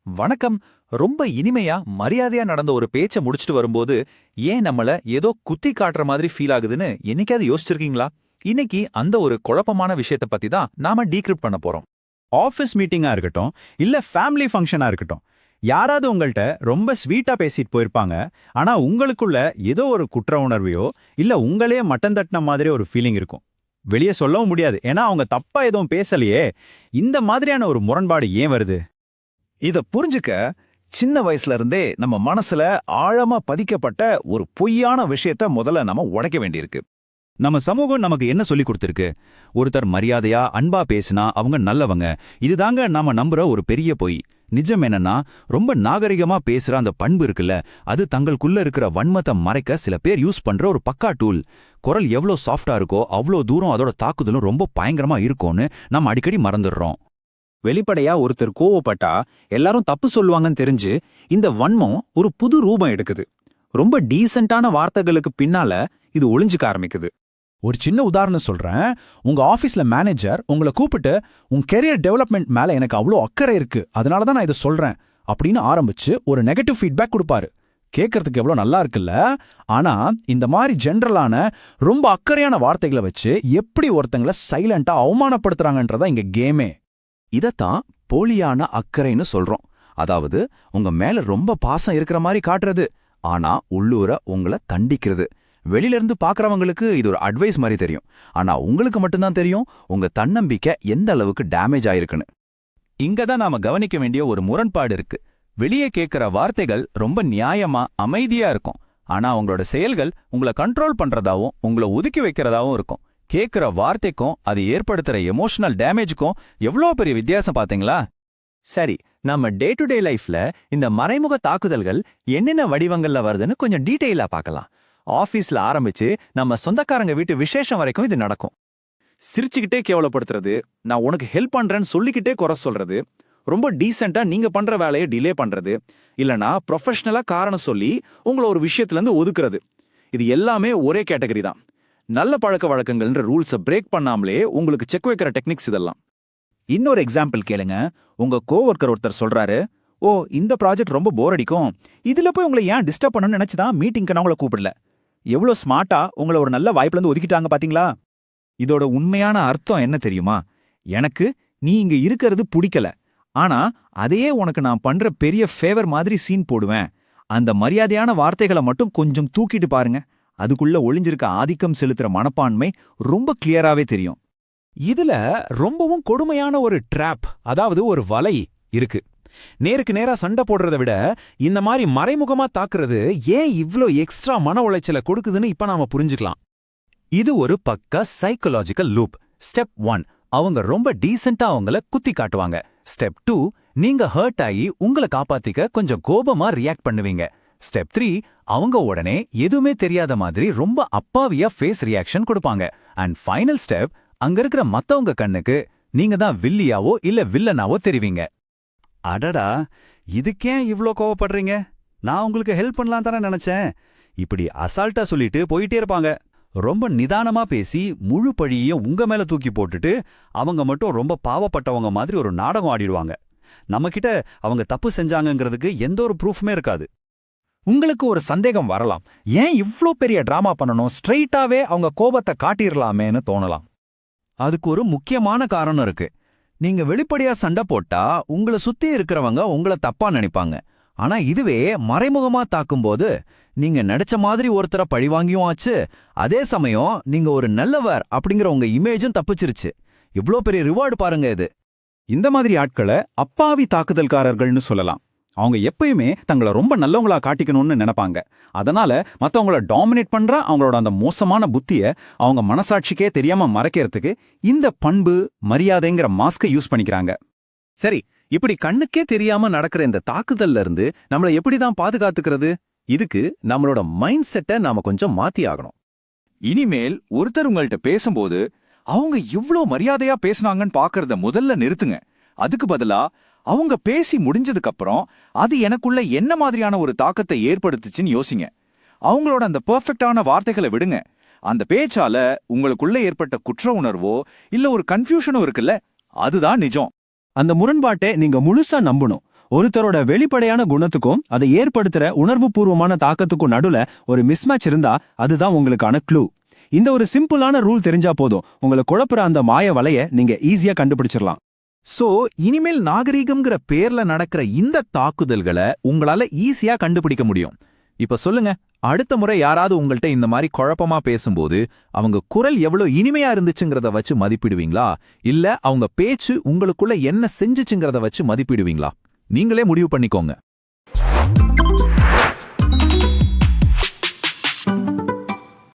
வணக்கம். ரொம்ப இனிமையா மரியாதையா நடந்த ஒரு பேச்ச முடிச்சுட்டு வரும்போது ஏன் நம்மள ஏதோ குத்தி காட்டுற மாதிரி ஃபீல் ஆகுதுன்னு என்னைக்காவது யோசிச்சிருக்கீங்களா? இன்னைக்கு அந்த ஒரு குழப்பமான விஷயத்த பத்தி தான் நாம டீக்ரிப்ட் பண்ண போறோம். ஆஃபீஸ் மீட்டிங்கா இருக்கட்டும், இல்ல ஃபேமிலி ஃபங்க்ஷனா இருக்கட்டும், யாராவது உங்கள்ட்ட ரொம்ப ஸ்வீட்டா பேசிட்டு போயிருப்பாங்க. ஆனா உங்களுக்குள்ள ஏதோ ஒரு குற்ற உணர்வையோ, இல்ல உங்களையே மட்டம் தட்டின மாதிரி ஒரு ஃபீலிங் இருக்கும். வெளியே சொல்லவும் முடியாது. ஏன்னா அவங்க தப்பா எதுவும் பேசலையே. இந்த மாதிரியான ஒரு முரண்பாடு ஏன் வருது? இத புரிஞ்சுக்க சின்ன வயசுல இருந்தே நம்ம மனசுல ஆழமா பதிக்கப்பட்ட ஒரு பொய்யான விஷயத்த முதல்ல நம்ம உடைக்க வேண்டியிருக்கு. நம்ம சமூகம் நமக்கு என்ன சொல்லி கொடுத்திருக்கு? ஒருத்தர் மரியாதையா அன்பா பேசினா அவங்க நல்லவங்க. இதுதாங்க நாம நம்புற ஒரு பெரிய பொய். நிஜம் என்னன்னா, ரொம்ப நாகரிகமா பேசுற அந்த பண்பு இருக்குல்ல, அது தங்களுக்குள்ள இருக்கிற வன்மத்தை மறைக்க சில பேர் யூஸ் பண்ற ஒரு பக்கா டூல். குரல் எவ்வளோ சாஃப்டா இருக்கோ அவ்வளோ தூரம் அதோட தாக்குதலும் ரொம்ப பயங்கரமா இருக்கும்னு நம்ம அடிக்கடி மறந்துடுறோம். வெளிப்படையா ஒருத்தர் கோவப்பட்டா எல்லாரும் தப்பு சொல்லுவாங்கன்னு தெரிஞ்சு இந்த வன்மம் ஒரு புது ரூபம் எடுக்குது. ரொம்ப டீசென்ட்டான வார்த்தைகளுக்கு பின்னால இது ஒளிஞ்சுக்க ஆரம்பிக்குது. ஒரு சின்ன உதாரணம் சொல்றேன். உங்க ஆபீஸ்ல மேனேஜர் உங்களை கூப்பிட்டு, உங்க கெரியர் டெவலப்மெண்ட் மேல எனக்கு அவ்வளோ அக்கறை இருக்கு, அதனால தான் நான் இதை சொல்றேன் அப்படின்னு ஆரம்பிச்சு ஒரு நெகட்டிவ் ஃபீட்பேக் கொடுப்பாரு. கேட்கறதுக்கு எவ்வளோ நல்லா இருக்குல்ல? ஆனா இந்த மாதிரி ஜென்ரலான ரொம்ப அக்கறையான வார்த்தைகளை வச்சு எப்படி ஒருத்தங்களை சைலண்டா அவமானப்படுத்துறாங்கன்றதா இங்க கேமே. இதத்தான் போலியான அக்கறைன்னு சொல்றோம். அதாவது உங்க மேல ரொம்ப பாசம் இருக்கிற மாதிரி காட்டுறது, ஆனா உள்ளூர உங்களை தண்டிக்கிறது. வெளியில இருந்து பாக்குறவங்களுக்கு இது ஒரு அட்வைஸ் மாதிரி தெரியும். ஆனா உங்களுக்கு மட்டும்தான் தெரியும் உங்க தன்னம்பிக்கை எந்த அளவுக்கு டேமேஜ் ஆயிருக்குன்னு. இங்க தான் நாம கவனிக்க வேண்டிய ஒரு முரண்பாடு இருக்கு. வெளியே கேட்கிற வார்த்தைகள் ரொம்ப நியாயமா அமைதியா இருக்கும். ஆனா அவங்களோட செயல்கள் உங்களை கண்ட்ரோல் பண்றதாவும் உங்களை ஒதுக்கி வைக்கிறதாவும் இருக்கும். கேட்கிற வார்த்தைக்கும் அது ஏற்படுத்துற எமோஷனல் டேமேஜுக்கும் எவ்வளோ பெரிய வித்தியாசம் பாத்தீங்களா? சரி, நம்ம டே டு டே லைஃப்ல இந்த மறைமுக தாக்குதல்கள் என்னென்ன வடிவங்கள்ல வருதுன்னு கொஞ்சம் டீட்டெயிலா பார்க்கலாம். ஆபீஸ்ல ஆரம்பிச்சு நம்ம சொந்தக்காரங்க வீட்டு விசேஷம் வரைக்கும் இது நடக்கும். சிரிச்சுக்கிட்டே கேவலப்படுத்துறது, நான் உனக்கு ஹெல்ப் பண்றேன்னு சொல்லிக்கிட்டே குறை சொல்றது, ரொம்ப டீசெண்டா நீங்க பண்ற வேலையை டிலே பண்றது, இல்லனா ப்ரொஃபஷனலா காரணம் சொல்லி உங்களை ஒரு விஷயத்துல இருந்து ஒதுக்குறது, இது எல்லாமே ஒரே கேட்டகரி தான். நல்ல பழக்க வழக்கங்கள்ன்ற ரூல்ஸை பிரேக் பண்ணாமலே உங்களுக்கு செக் வைக்கிற டெக்னிக்ஸ் இதெல்லாம். இன்னொரு எக்ஸாம்பிள் கேளுங்க. உங்க கோவொர்க்கர் ஒருத்தர் சொல்றாரு, ஓ இந்த ப்ராஜெக்ட் ரொம்ப போர் அடிக்கும், இதுல போய் உங்களை ஏன் டிஸ்டர்ப் பண்ணணும்னு நினைச்சுதான் மீட்டிங்க்கு நான் உங்களை கூப்பிடல. எவ்வளோ ஸ்மார்ட்டா உங்களை ஒரு நல்ல வாய்ப்புல இருந்து ஒதுக்கிட்டாங்க பாத்தீங்களா? இதோட உண்மையான அர்த்தம் என்ன தெரியுமா? எனக்கு நீ இங்க இருக்கிறது பிடிக்கல, ஆனா அதையே உனக்கு நான் பண்ற பெரிய ஃபேவர் மாதிரி சீன் போடுவேன். அந்த மரியாதையான வார்த்தைகளை மட்டும் கொஞ்சம் தூக்கிட்டு பாருங்க, அதுக்குள்ள ஒளிஞ்சிருக்க ஆதிக்கம் செலுத்துற மனப்பான்மை ரொம்ப கிளியராவே தெரியும். இதுல ரொம்பவும் கொடுமையான ஒரு ட்ராப், அதாவது ஒரு வலை இருக்கு. நேருக்கு நேரா சண்டை போடுறத விட இந்த மாதிரி மறைமுகமா தாக்குறது ஏன் இவ்ளோ எக்ஸ்ட்ரா மன உளைச்சலை கொடுக்குதுன்னு இப்ப நாம புரிஞ்சுக்கலாம். இது ஒரு பக்கா சைக்கலாஜிக்கல் லூப். ஸ்டெப் 1, அவங்க ரொம்ப டீசென்ட்டா அவங்கள குத்தி காட்டுவாங்க. ஸ்டெப் 2, நீங்க ஹர்ட் ஆகி உங்களை காப்பாத்திக்க கொஞ்சம் கோபமா ரியாக்ட் பண்ணுவீங்க. ஸ்டெப் 3, அவங்க உடனே எதுவுமே தெரியாத மாதிரி ரொம்ப அப்பாவியா ஃபேஸ் ரியாக்ஷன் கொடுப்பாங்க. அண்ட் ஃபைனல் ஸ்டெப், அங்க இருக்கிற மத்தவங்க கண்ணுக்கு நீங்க தான் வில்லியாவோ இல்ல வில்லனாவோ தெரிவிங்க. அடடா, இதுக்கேன் இவ்ளோ கோவப்படுறீங்க? நான் உங்களுக்கு ஹெல்ப் பண்ணலாம் தானே நினைச்சேன். இப்படி அசால்ட்டா சொல்லிட்டு போயிட்டே இருப்பாங்க. ரொம்ப நிதானமா பேசி முழு பழியையும் உங்க மேல தூக்கி போட்டுட்டு அவங்க மட்டும் ரொம்ப பாவப்பட்டவங்க மாதிரி ஒரு நாடகம் ஆடிடுவாங்க. நம்மகிட்ட அவங்க தப்பு செஞ்சாங்கங்கிறதுக்கு எந்த ஒரு ப்ரூஃப்மே இருக்காது. உங்களுக்கு ஒரு சந்தேகம் வரலாம், ஏன் இவ்ளோ பெரிய டிராமா பண்ணணும், ஸ்ட்ரெயிட்டாவே அவங்க கோபத்தை காட்டிரலாமேன்னு தோணலாம். அதுக்கு ஒரு முக்கியமான காரணம் இருக்கு. நீங்க வெளிப்படையா சண்டை போட்டா உங்களை சுத்தி இருக்கிறவங்க உங்களை தப்பா நினைப்பாங்க. ஆனா இதுவே மறைமுகமா தாக்கும்போது நீங்க நினைச்ச மாதிரி ஒருத்தரை பழிவாங்கியும் ஆச்சு, அதே சமயம் நீங்க ஒரு நல்லவர் அப்படிங்கிற உங்க இமேஜும் தப்பிச்சிருச்சு. இவ்ளோ பெரிய ரிவார்டு பாருங்க இது. இந்த மாதிரி ஆட்களை அப்பாவி தாக்குதல்காரர்கள்னு சொல்லலாம். அவங்க எப்பயுமே தங்களை ரொம்ப நல்லவங்களா காட்டிக்கணும்னு நினைப்பாங்க. அதனால மத்தவங்கள டாமினேட் பண்ற அவங்களோட அந்த மோசமான புத்திய அவங்க மனசாட்சிக்கே தெரியாம மறைக்கிறதுக்கு இந்த பண்பு, மரியாதைங்கிற மாஸ்கை யூஸ் பண்ணிக்கிறாங்க. சரி, இப்படி கண்ணுக்கே தெரியாம நடக்கிற இந்த தாக்குதல்ல இருந்து நம்மளை எப்படிதான் பாதுகாத்துக்கிறது? இதுக்கு நம்மளோட மைண்ட் செட்டை நாம கொஞ்சம் மாத்தி ஆகணும். இனிமேல் ஒருத்தர் உங்கள்கிட்ட பேசும்போது அவங்க இவ்ளோ மரியாதையா பேசுனாங்கன்னு பாக்குறத முதல்ல நிறுத்துங்க. அதுக்கு பதிலா அவங்க பேசி முடிஞ்சதுக்கு அப்புறம் அது எனக்குள்ள என்ன மாதிரியான ஒரு தாக்கத்தை ஏற்படுத்துச்சுன்னு யோசிங்க. அவங்களோட அந்த பெர்ஃபெக்டான வார்த்தைகளை விடுங்க. அந்த பேச்சால உங்களுக்குள்ள ஏற்பட்ட குற்ற உணர்வோ இல்ல ஒரு கன்ஃபியூஷனோ இருக்குல்ல, அதுதான் நிஜம். அந்த முரண்பாட்டை நீங்க முழுசா நம்பணும். ஒருத்தரோட வெளிப்படையான குணத்துக்கும் அதை ஏற்படுத்துற உணர்வுபூர்வமான தாக்கத்துக்கும் நடுல ஒரு மிஸ்மேட்ச் இருந்தா அதுதான் உங்களுக்கான க்ளூ. இந்த ஒரு சிம்பிளான ரூல் தெரிஞ்சா போதும், உங்களை குழப்புற அந்த மாய வலைய நீங்க ஈஸியா கண்டுபிடிச்சிடலாம். சோ இனிமேல் நாகரீகம்ங்கிற பேர்ல நடக்கிற இந்த தாக்குதல்களை உங்களால ஈஸியா கண்டுபிடிக்க முடியும். இப்ப சொல்லுங்க, அடுத்த முறை யாராவது உங்கள்ட்ட இந்த மாதிரி குழப்பமா பேசும்போது அவங்க குரல் எவ்வளவு இனிமையா இருந்துச்சுங்கிறத வச்சு மதிப்பிடுவீங்களா, இல்ல அவங்க பேச்சு உங்களுக்குள்ள என்ன செஞ்சுச்சுங்கிறத வச்சு மதிப்பிடுவீங்களா? நீங்களே முடிவு பண்ணிக்கோங்க.